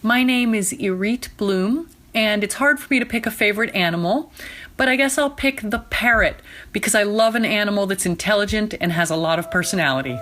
My name is Irith Bloom, and it's hard for me to pick a favorite animal, but I guess I'll pick the parrot because I love an animal that's intelligent and has a lot of personality.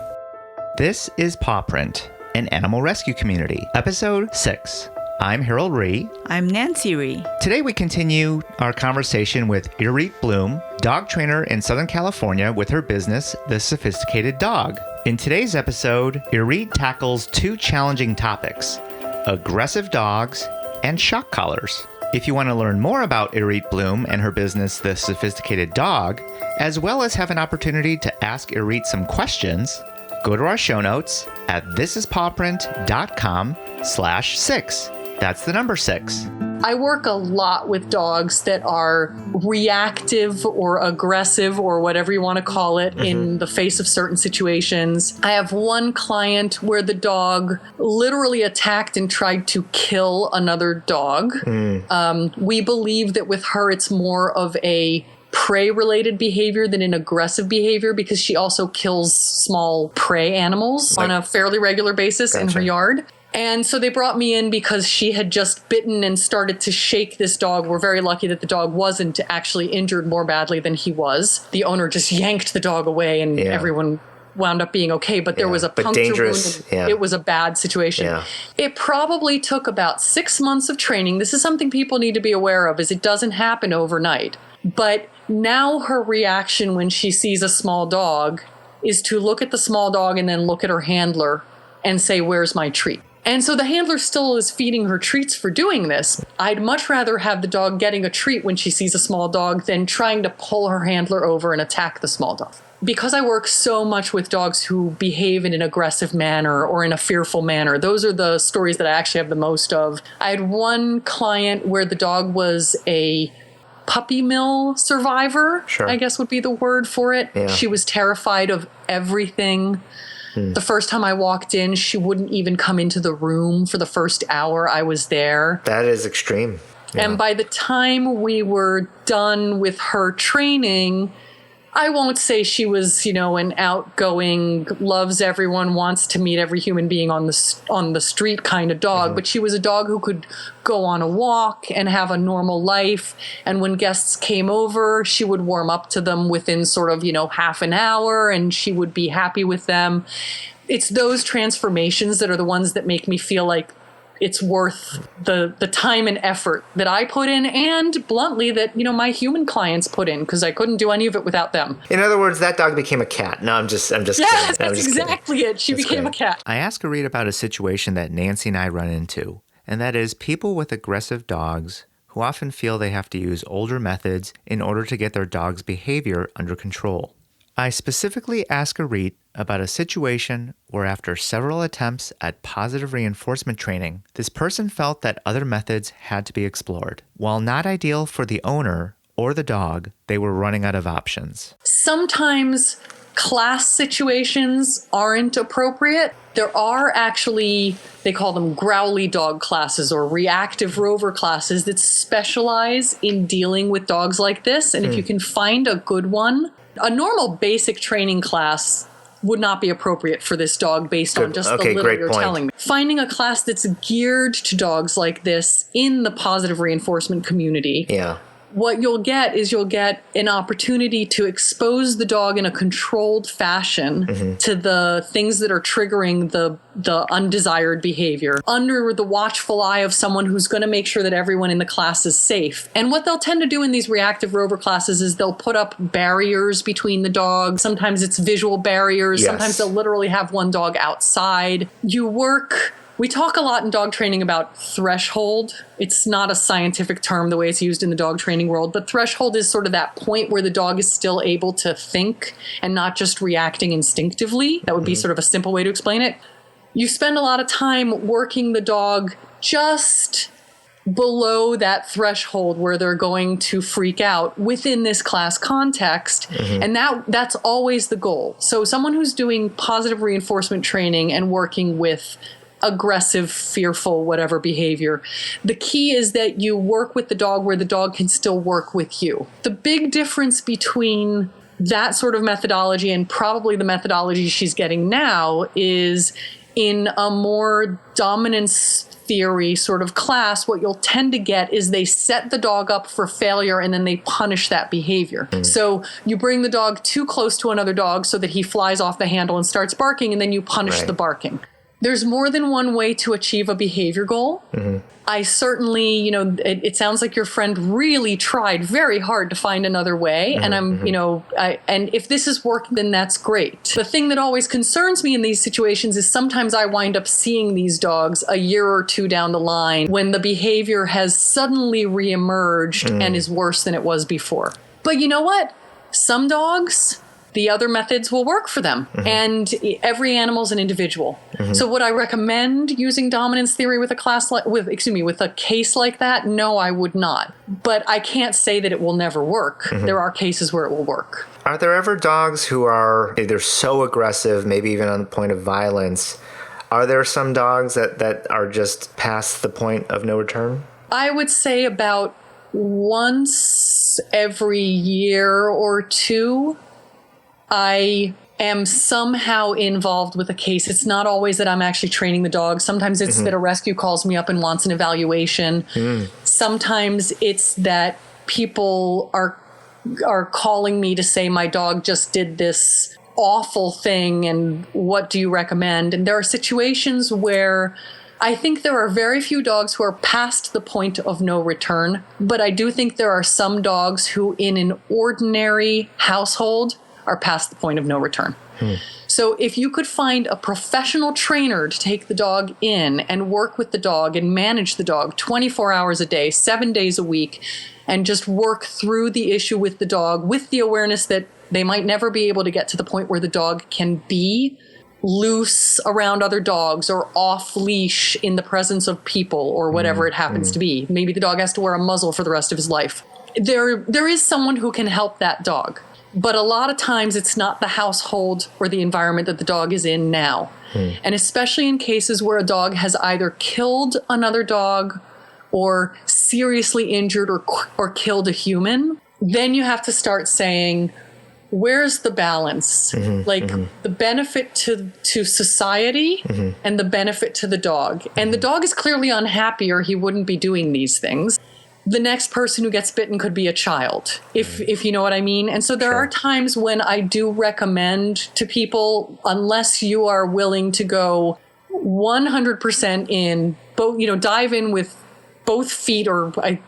This is Paw Print, an animal rescue community, episode 6. I'm Harold Ree. I'm Nancy Ree. Today we continue our conversation with Irith Bloom, dog trainer in Southern California with her business, The Sophisticated Dog. In today's episode, Irith tackles two challenging topics: aggressive dogs and shock collars. If you want to learn more about Irith Bloom and her business, The Sophisticated Dog, as well as have an opportunity to ask Irith some questions, go to our show notes at thisispawprint.com/6. That's the number 6. I work a lot with dogs that are reactive or aggressive or whatever you want to call it in the face of certain situations. I have one client where the dog literally attacked and tried to kill another dog. We believe that with her, it's more of a prey-related behavior than an aggressive behavior because she also kills small prey animals on a fairly regular basis in her yard. And so they brought me in because she had just bitten and started to shake this dog. We're very lucky that the dog wasn't actually injured more badly than he was. The owner just yanked the dog away and everyone wound up being okay. But there was a puncture wound. It was a bad situation. It probably took about 6 months of training. This is something people need to be aware of, is it doesn't happen overnight. But now her reaction when she sees a small dog is to look at the small dog and then look at her handler and say, "Where's my treat?" And so the handler still is feeding her treats for doing this. I'd much rather have the dog getting a treat when she sees a small dog than trying to pull her handler over and attack the small dog. Because I work so much with dogs who behave in an aggressive manner or in a fearful manner, those are the stories that I actually have the most of. I had one client where the dog was a puppy mill survivor, I guess would be the word for it. She was terrified of everything. The first time I walked in, she wouldn't even come into the room for the first hour I was there. That is extreme. And by the time we were done with her training, I won't say she was, an outgoing, loves everyone, wants to meet every human being on the street kind of dog, but she was a dog who could go on a walk and have a normal life. And when guests came over, she would warm up to them within sort of, half an hour, and she would be happy with them. It's those transformations that are the ones that make me feel like it's worth the time and effort that I put in, and bluntly that, my human clients put in, because I couldn't do any of it without them. In other words, that dog became a cat. No, I'm just kidding. Yes, that's exactly it. She became a cat. I asked Irith about a situation that Nancy and I run into, and that is people with aggressive dogs who often feel they have to use older methods in order to get their dog's behavior under control. I specifically asked Irith about a situation where after several attempts at positive reinforcement training, this person felt that other methods had to be explored. While not ideal for the owner or the dog, they were running out of options. Sometimes class situations aren't appropriate. There are actually, they call them growly dog classes or reactive rover classes that specialize in dealing with dogs like this. And if you can find a good one, a normal basic training class would not be appropriate for this dog based on just the little you're telling me. Finding a class that's geared to dogs like this in the positive reinforcement community. What you'll get is an opportunity to expose the dog in a controlled fashion to the things that are triggering the undesired behavior under the watchful eye of someone who's going to make sure that everyone in the class is safe. And what they'll tend to do in these reactive rover classes is they'll put up barriers between the dogs. Sometimes it's visual barriers. Sometimes they'll literally have one dog outside. We talk a lot in dog training about threshold. It's not a scientific term the way it's used in the dog training world, but threshold is sort of that point where the dog is still able to think and not just reacting instinctively. That would be sort of a simple way to explain it. You spend a lot of time working the dog just below that threshold where they're going to freak out within this class context. And that's always the goal. So someone who's doing positive reinforcement training and working with aggressive, fearful, whatever behavior. The key is that you work with the dog where the dog can still work with you. The big difference between that sort of methodology and probably the methodology she's getting now is in a more dominance theory sort of class, what you'll tend to get is they set the dog up for failure and then they punish that behavior. So you bring the dog too close to another dog so that he flies off the handle and starts barking, and then you punish the barking. There's more than one way to achieve a behavior goal. I certainly, it sounds like your friend really tried very hard to find another way. And I'm, and if this is working, then that's great. The thing that always concerns me in these situations is sometimes I wind up seeing these dogs a year or two down the line when the behavior has suddenly reemerged and is worse than it was before. But you know what? Some dogs, the other methods will work for them. And every animal is an individual. So would I recommend using dominance theory with a case like that? No, I would not. But I can't say that it will never work. There are cases where it will work. Are there ever dogs who are either so aggressive, maybe even on the point of violence? Are there some dogs that are just past the point of no return? I would say about once every year or two, I am somehow involved with a case. It's not always that I'm actually training the dog. Sometimes it's that a rescue calls me up and wants an evaluation. Sometimes it's that people are calling me to say my dog just did this awful thing and what do you recommend? And there are situations where I think there are very few dogs who are past the point of no return, but I do think there are some dogs who in an ordinary household are past the point of no return. So if you could find a professional trainer to take the dog in and work with the dog and manage the dog 24 hours a day, 7 days a week, and just work through the issue with the dog with the awareness that they might never be able to get to the point where the dog can be loose around other dogs or off leash in the presence of people or whatever it happens to be. Maybe the dog has to wear a muzzle for the rest of his life. There is someone who can help that dog. But a lot of times it's not the household or the environment that the dog is in now. And especially in cases where a dog has either killed another dog or seriously injured or killed a human, then you have to start saying, where's the balance? The benefit to society and the benefit to the dog. And the dog is clearly unhappy or he wouldn't be doing these things. The next person who gets bitten could be a child, if you know what I mean. And so there are times when I do recommend to people, unless you are willing to go 100% in, dive in with both feet,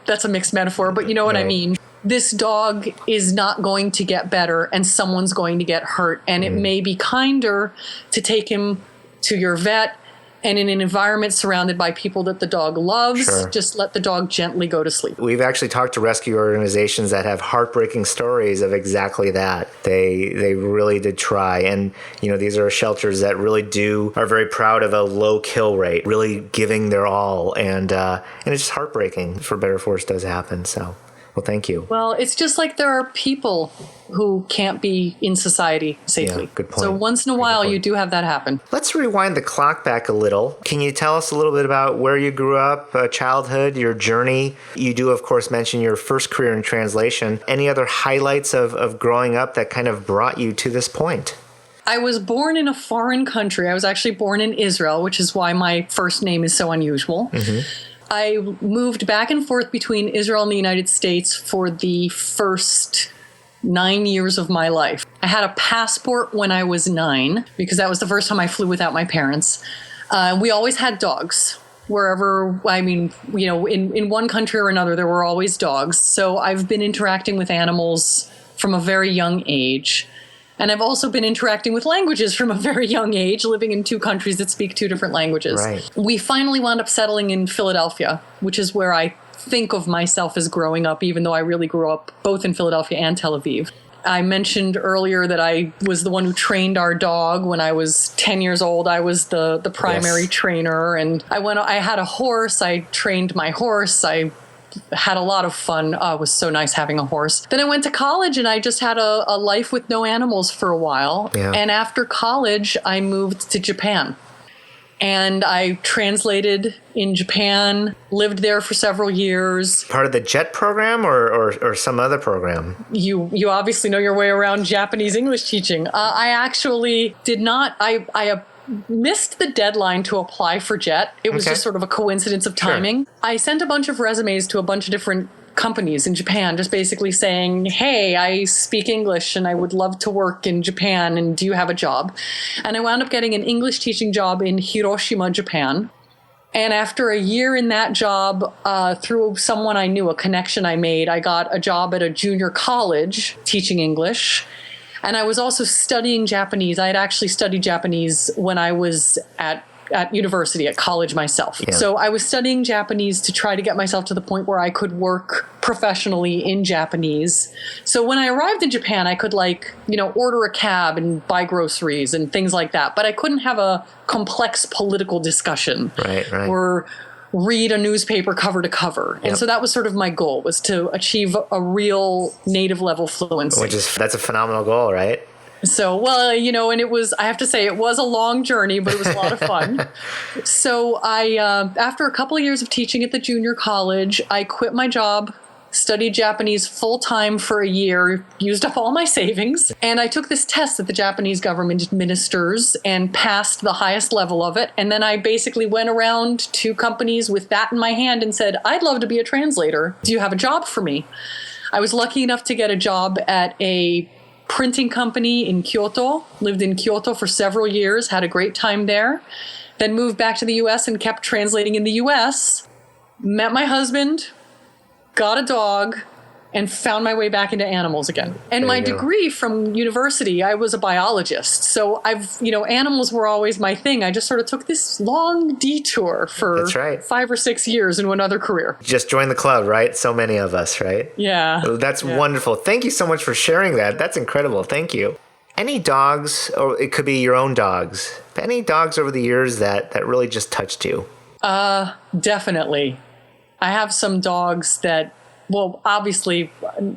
that's a mixed metaphor, but you know what I mean. This dog is not going to get better and someone's going to get hurt. And it may be kinder to take him to your vet and in an environment surrounded by people that the dog loves, just let the dog gently go to sleep. We've actually talked to rescue organizations that have heartbreaking stories of exactly that. They really did try. And, these are shelters that really are very proud of a low kill rate, really giving their all. And it's just heartbreaking for better force does happen. So, well, thank you. Well, it's just like there are people who can't be in society safely. Yeah, good point. So once in a while, you do have that happen. Let's rewind the clock back a little. Can you tell us a little bit about where you grew up, childhood, your journey? You do, of course, mention your first career in translation. Any other highlights of growing up that kind of brought you to this point? I was born in a foreign country. I was actually born in Israel, which is why my first name is so unusual. I moved back and forth between Israel and the United States for the first 9 years of my life. I had a passport when I was 9 because that was the first time I flew without my parents. We always had dogs wherever, in one country or another, there were always dogs. So I've been interacting with animals from a very young age. And I've also been interacting with languages from a very young age, living in 2 countries that speak 2 different languages. Right. We finally wound up settling in Philadelphia, which is where I think of myself as growing up, even though I really grew up both in Philadelphia and Tel Aviv. I mentioned earlier that I was the one who trained our dog when I was 10 years old. I was the primary trainer, and I had a horse. I trained my horse. I had a lot of fun. It was so nice having a horse. Then I went to college and I just had a life with no animals for a while. Yeah. And after college, I moved to Japan. And I translated in Japan, lived there for several years. Part of the JET program or some other program? You obviously know your way around Japanese English teaching. I actually did not. I missed the deadline to apply for JET. It was just sort of a coincidence of timing. Sure. I sent a bunch of resumes to a bunch of different companies in Japan, just basically saying, hey, I speak English and I would love to work in Japan, and do you have a job? And I wound up getting an English teaching job in Hiroshima, Japan. And after a year in that job, through someone I knew, a connection I made, I got a job at a junior college teaching English. And I was also studying Japanese. I had actually studied Japanese when I was at university, at college myself. Yeah. So I was studying Japanese to try to get myself to the point where I could work professionally in Japanese. So when I arrived in Japan, I could order a cab and buy groceries and things like that. But I couldn't have a complex political discussion or read a newspaper cover to cover. And so that was sort of my goal, was to achieve a real native level fluency. That's a phenomenal goal, right? So, and it was, I have to say, it was a long journey, but it was a lot of fun. So after a couple of years of teaching at the junior college, I quit my job, studied Japanese full time for a year, used up all my savings, and I took this test that the Japanese government administers and passed the highest level of it. And then I basically went around to companies with that in my hand and said, I'd love to be a translator. Do you have a job for me? I was lucky enough to get a job at a printing company in Kyoto, lived in Kyoto for several years, had a great time there, then moved back to the US and kept translating in the US, met my husband, got a dog, and found my way back into animals again. And my degree from university, I was a biologist. So animals were always my thing. I just sort of took this long detour for 5 or 6 years into another career. Just join the club, right? So many of us, right? Yeah. That's wonderful. Thank you so much for sharing that. That's incredible. Thank you. Any dogs, or it could be your own dogs, any dogs over the years that really just touched you? Definitely. I have some dogs that, well, obviously,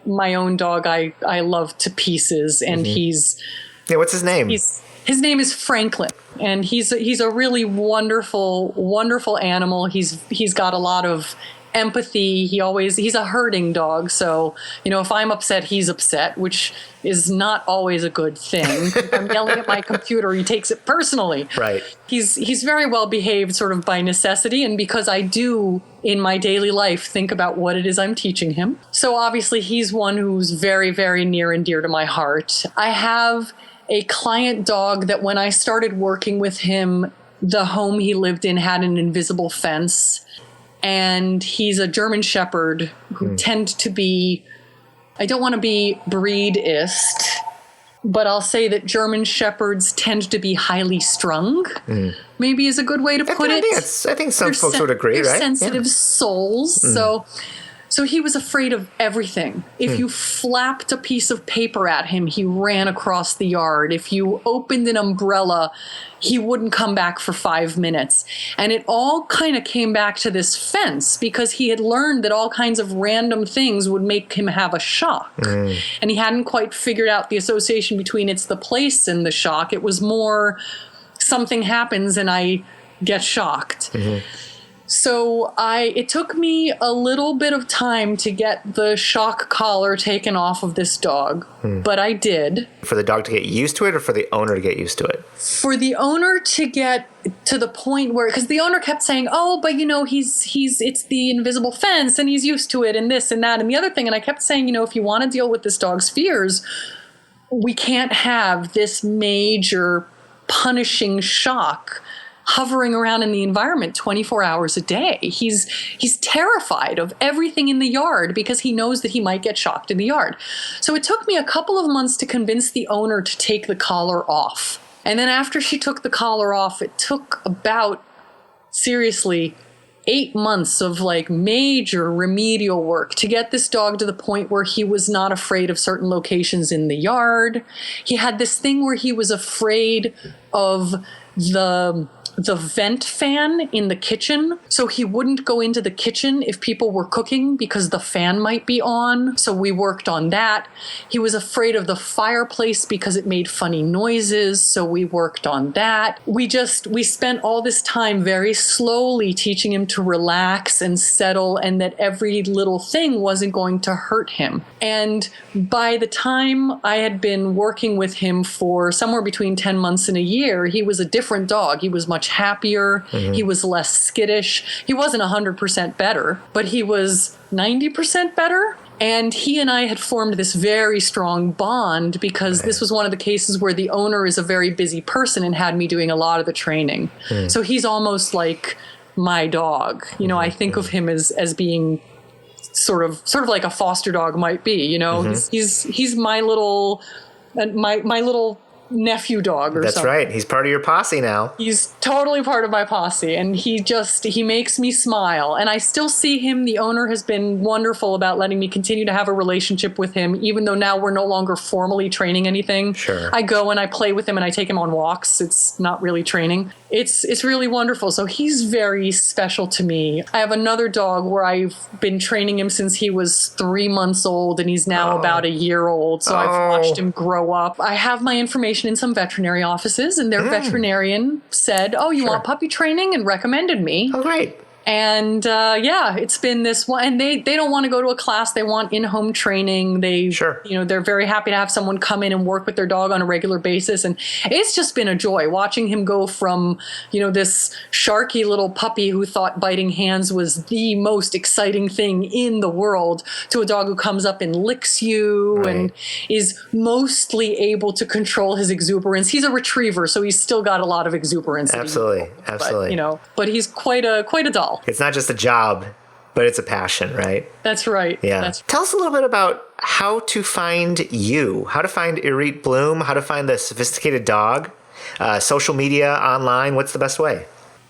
my own dog I love to pieces, and he's... Yeah, what's his name? His name is Franklin, and he's a really wonderful, wonderful animal. He's got a lot of empathy. He's a herding dog, so if I'm upset, he's upset, which is not always a good thing. If I'm yelling at my computer, he takes it personally. Right. He's very well behaved, sort of by necessity, and because I do in my daily life think about what it is I'm teaching him. So obviously he's one who's very, very near and dear to my heart. I have a client dog that when I started working with him, the home he lived in had an invisible fence. And he's a German Shepherd who tend to be, I don't want to be breedist, but I'll say that German Shepherds tend to be highly strung, maybe is a good way to put it. I think some folks would agree, right? They're sensitive souls. So he was afraid of everything. If you flapped a piece of paper at him, he ran across the yard. If you opened an umbrella, he wouldn't come back for 5 minutes. And it all kind of came back to this fence because he had learned that all kinds of random things would make him have a shock. And he hadn't quite figured out the association between it's the place and the shock. It was more something happens and I get shocked. So it took me a little bit of time to get the shock collar taken off of this dog, but I did. For the dog to get used to it, or for the owner to get used to it? For the owner to get to the point where, because the owner kept saying, oh, but it's the invisible fence and he's used to it and this and that and the other thing. And I kept saying, if you want to deal with this dog's fears, we can't have this major punishing shock hovering around in the environment 24 hours a day. He's terrified of everything in the yard because he knows that he might get shocked in the yard. So it took me a couple of months to convince the owner to take the collar off. And then after she took the collar off, it took about, seriously, 8 months of major remedial work to get this dog to the point where he was not afraid of certain locations in the yard. He had this thing where he was afraid of the the vent fan in the kitchen. So he wouldn't go into the kitchen if people were cooking because the fan might be on. So we worked on that. He was afraid of the fireplace because it made funny noises. So we worked on that. We spent all this time very slowly teaching him to relax and settle, and that every little thing wasn't going to hurt him. And by the time I had been working with him for somewhere between 10 months and a year, he was a different dog. He was much happier. He was less skittish. He wasn't 100% better, but he was 90% better. And he and I had formed this very strong bond because this was one of the cases where the owner is a very busy person and had me doing a lot of the training. So he's almost like my dog. You know, I think of him as being sort of like a foster dog might be, you know. He's my little nephew dog or That's something. right. He's part of your posse now. He's totally part of my posse, and he makes me smile. And I still see him. The owner has been wonderful about letting me continue to have a relationship with him, even though now we're no longer formally training anything. Sure. I go and I play with him and I take him on walks. It's not really training. It's really wonderful. So he's very special to me. I have another dog where I've been training him since he was 3 months old, and he's now about a year old. So I've watched him grow up. I have my information in some veterinary offices, and their veterinarian said, "Oh, you want puppy training?" and recommended me. Oh, great. And it's been this one. And they don't want to go to a class. They want in-home training. They're very happy to have someone come in and work with their dog on a regular basis. And it's just been a joy watching him go from, this sharky little puppy who thought biting hands was the most exciting thing in the world to a dog who comes up and licks you and is mostly able to control his exuberance. He's a retriever, so he's still got a lot of exuberance. Absolutely. But he's quite a doll. It's not just a job, but it's a passion, right? That's right. Yeah. Tell us a little bit about how to find you, how to find Irith Bloom, how to find the sophisticated dog, social media, online. What's the best way?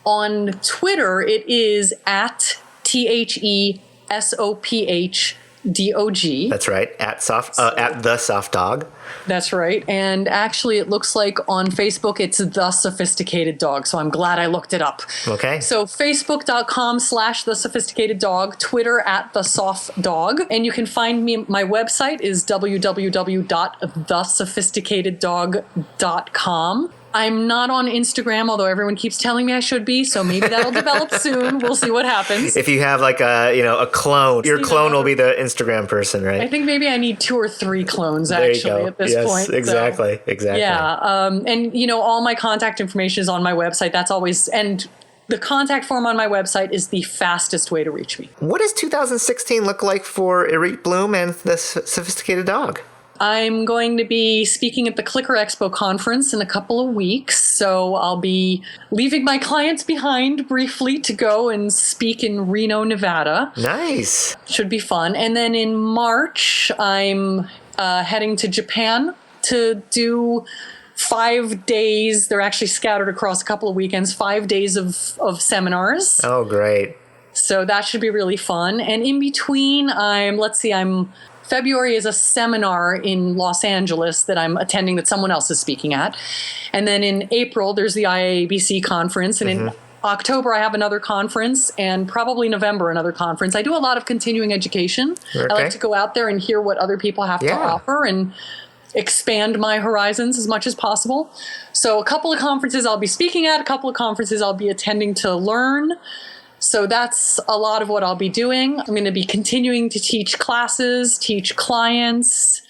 On Twitter, it is at THESOPHDOG. That's right. At the soft dog. That's right. And actually, it looks like on Facebook, it's The Sophisticated Dog. So I'm glad I looked it up. Okay. So Facebook.com/The Sophisticated Dog, Twitter at The Soft Dog. And you can find me, my website is www.thesophisticatedDog.com. I'm not on Instagram, although everyone keeps telling me I should be, so maybe that'll develop soon. We'll see what happens. If you have like a clone, your clone will be the Instagram person, right? I think maybe I need 2 or 3 clones actually at this point. Exactly. So, yeah. And all my contact information is on my website. That's always, and the contact form on my website is the fastest way to reach me. What does 2016 look like for Irith Bloom and the Sophisticated Dog? I'm going to be speaking at the Clicker Expo conference in a couple of weeks, so I'll be leaving my clients behind briefly to go and speak in Reno, Nevada. Nice. Should be fun. And then in March, I'm heading to Japan to do 5 days. They're actually scattered across a couple of weekends, 5 days of seminars. Oh, great. So that should be really fun. And in between, February is a seminar in Los Angeles that I'm attending that someone else is speaking at. And then in April, there's the IAABC conference. And in October, I have another conference, and probably November, another conference. I do a lot of continuing education. Okay. I like to go out there and hear what other people have to offer and expand my horizons as much as possible. So a couple of conferences I'll be speaking at, a couple of conferences I'll be attending to learn. So that's a lot of what I'll be doing. I'm going to be continuing to teach classes, teach clients,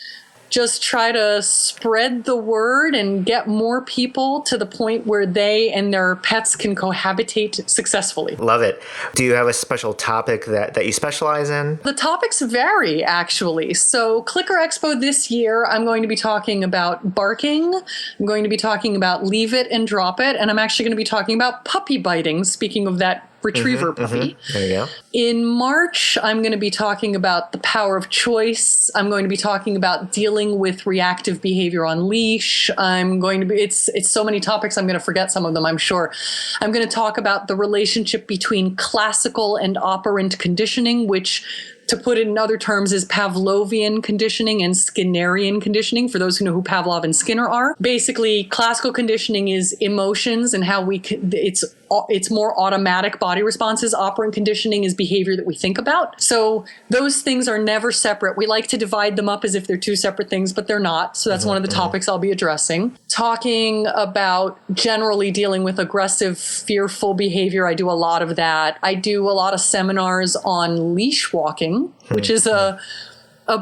just try to spread the word and get more people to the point where they and their pets can cohabitate successfully. Love it. Do you have a special topic that you specialize in? The topics vary, actually. So Clicker Expo this year, I'm going to be talking about barking. I'm going to be talking about leave it and drop it. And I'm actually going to be talking about puppy biting, speaking of that retriever puppy. There you go. In March, I'm going to be talking about the power of choice. I'm going to be talking about dealing with reactive behavior on leash. It's so many topics, I'm going to forget some of them, I'm sure. I'm going to talk about the relationship between classical and operant conditioning, which to put it in other terms, is Pavlovian conditioning and Skinnerian conditioning, for those who know who Pavlov and Skinner are. Basically, classical conditioning is emotions and how it's more automatic body responses. Operant conditioning is behavior that we think about. So those things are never separate. We like to divide them up as if they're two separate things, but they're not. So that's one of the topics I'll be addressing. Talking about generally dealing with aggressive, fearful behavior. I do a lot of that. I do a lot of seminars on leash walking, which is a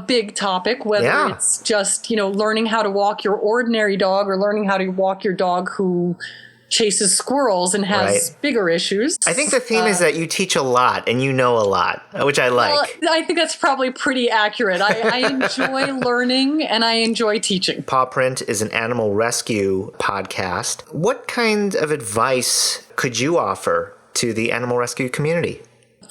big topic, whether it's just, learning how to walk your ordinary dog or learning how to walk your dog who chases squirrels and has bigger issues. I think the theme is that you teach a lot and you know a lot, which I like. Well, I think that's probably pretty accurate. I enjoy learning and I enjoy teaching. Paw Print is an animal rescue podcast. What kind of advice could you offer to the animal rescue community?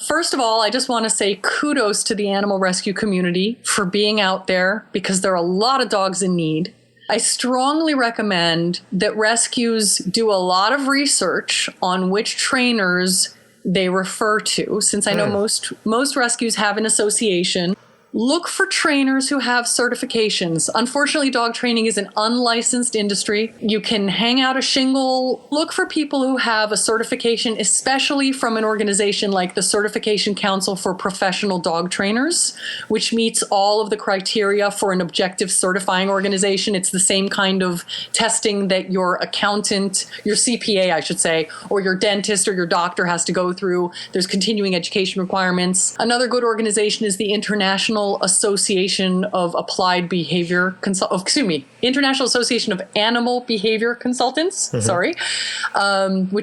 First of all, I just want to say kudos to the animal rescue community for being out there, because there are a lot of dogs in need. I strongly recommend that rescues do a lot of research on which trainers they refer to. Since I know most rescues have an association, look for trainers who have certifications. Unfortunately, dog training is an unlicensed industry. You can hang out a shingle. Look for people who have a certification, especially from an organization like the Certification Council for Professional Dog Trainers, which meets all of the criteria for an objective certifying organization. It's the same kind of testing that your accountant, your CPA, I should say, or your dentist or your doctor has to go through. There's continuing education requirements. Another good organization is the International Association of Applied Behavior International Association of Animal Behavior Consultants, which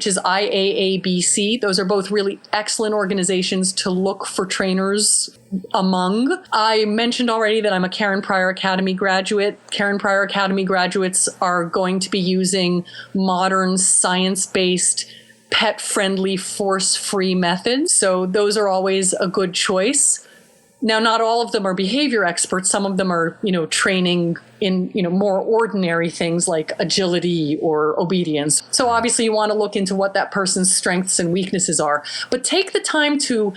is IAABC. Those are both really excellent organizations to look for trainers among. I mentioned already that I'm a Karen Pryor Academy graduate. Karen Pryor Academy graduates are going to be using modern science-based, pet-friendly, force-free methods. So those are always a good choice. Now, not all of them are behavior experts. Some of them are, training in, more ordinary things like agility or obedience. So obviously you want to look into what that person's strengths and weaknesses are. But take the time to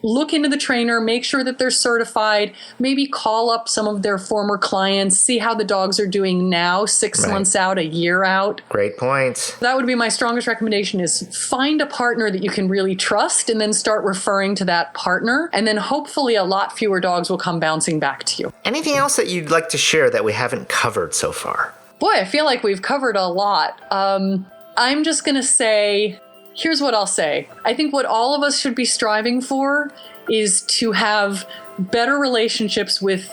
look into the trainer, make sure that they're certified, maybe call up some of their former clients, see how the dogs are doing now, 6 months out, a year out. Great point. That would be my strongest recommendation, is find a partner that you can really trust and then start referring to that partner. And then hopefully a lot fewer dogs will come bouncing back to you. Anything else that you'd like to share that we haven't covered so far? Boy, I feel like we've covered a lot. I'm just going to say, here's what I'll say. I think what all of us should be striving for is to have better relationships with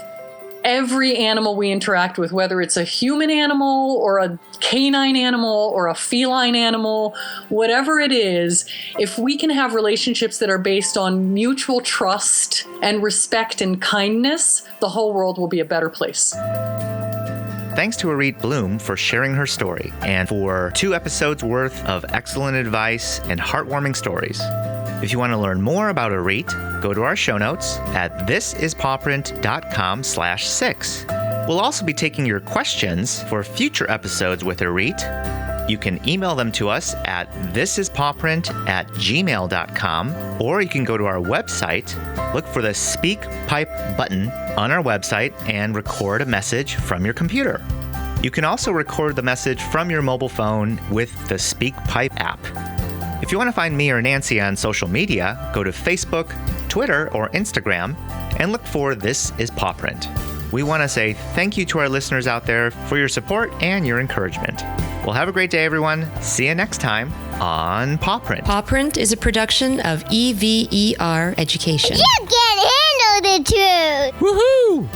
every animal we interact with, whether it's a human animal or a canine animal or a feline animal, whatever it is. If we can have relationships that are based on mutual trust and respect and kindness, the whole world will be a better place. Thanks to Irith Bloom for sharing her story and for 2 episodes worth of excellent advice and heartwarming stories. If you want to learn more about Irith, go to our show notes at thisispawprint.com/6. We'll also be taking your questions for future episodes with Irith. You can email them to us at thisispawprint@gmail.com, or you can go to our website, look for the Speak Pipe button on our website, and record a message from your computer. You can also record the message from your mobile phone with the Speak Pipe app. If you want to find me or Nancy on social media, go to Facebook, Twitter, or Instagram, and look for This Is Paw Print. We want to say thank you to our listeners out there for your support and your encouragement. Well, have a great day, everyone. See you next time on Paw Print. Paw Print is a production of EVER Education. You can't handle the truth! Woohoo!